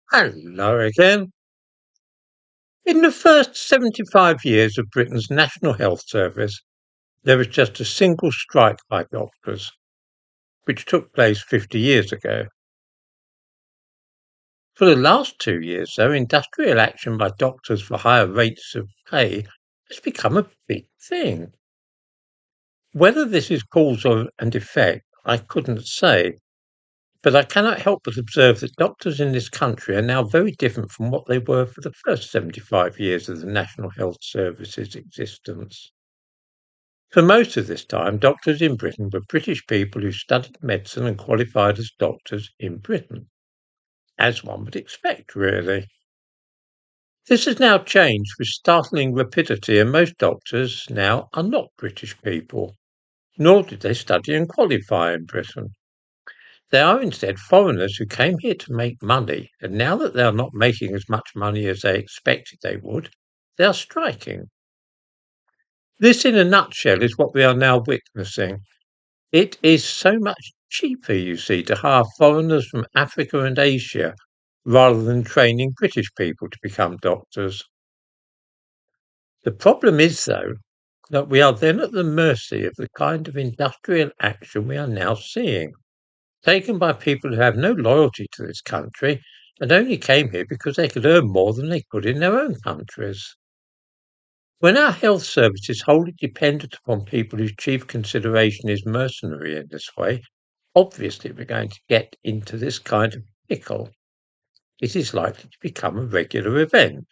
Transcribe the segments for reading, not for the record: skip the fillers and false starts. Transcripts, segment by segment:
Hello again. In the first 75 years of Britain's National Health Service, there was just a single strike by doctors, which took place 50 years ago. For the last 2 years, though, industrial action by doctors for higher rates of pay has become a big thing. Whether this is cause and effect, I couldn't say, but I cannot help but observe that doctors in this country are now very different from what they were for the first 75 years of the National Health Service's existence. For most of this time, doctors in Britain were British people who studied medicine and qualified as doctors in Britain, as one would expect, really. This has now changed with startling rapidity, and most doctors now are not British people, nor did they study and qualify in Britain. They are instead foreigners who came here to make money, and now that they are not making as much money as they expected they would, they are striking. This, in a nutshell, is what we are now witnessing. It is so much cheaper, you see, to hire foreigners from Africa and Asia rather than training British people to become doctors. The problem is, though, that we are then at the mercy of the kind of industrial action we are now seeing, taken by people who have no loyalty to this country and only came here because they could earn more than they could in their own countries. When our health service is wholly dependent upon people whose chief consideration is mercenary in this way, obviously we're going to get into this kind of pickle. It is likely to become a regular event.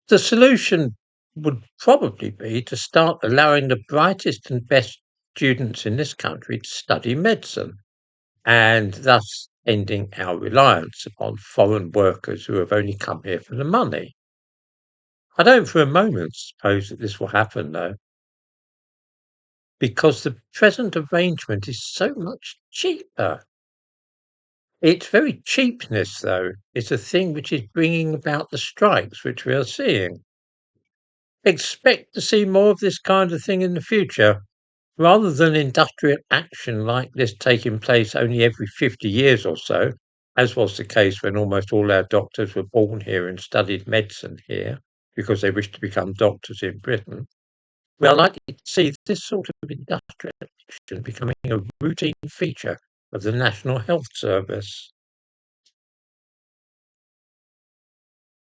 The solution would probably be to start allowing the brightest and best students in this country to study medicine, and thus ending our reliance upon foreign workers who have only come here for the money. I don't for a moment suppose that this will happen, though, because the present arrangement is so much cheaper. Its very cheapness, though, is the thing which is bringing about the strikes which we are seeing. Expect to see more of this kind of thing in the future, rather than industrial action like this taking place only every 50 years or so, as was the case when almost all our doctors were born here and studied medicine here because they wished to become doctors in Britain. We are likely to see this sort of industrial action becoming a routine feature of the National Health Service.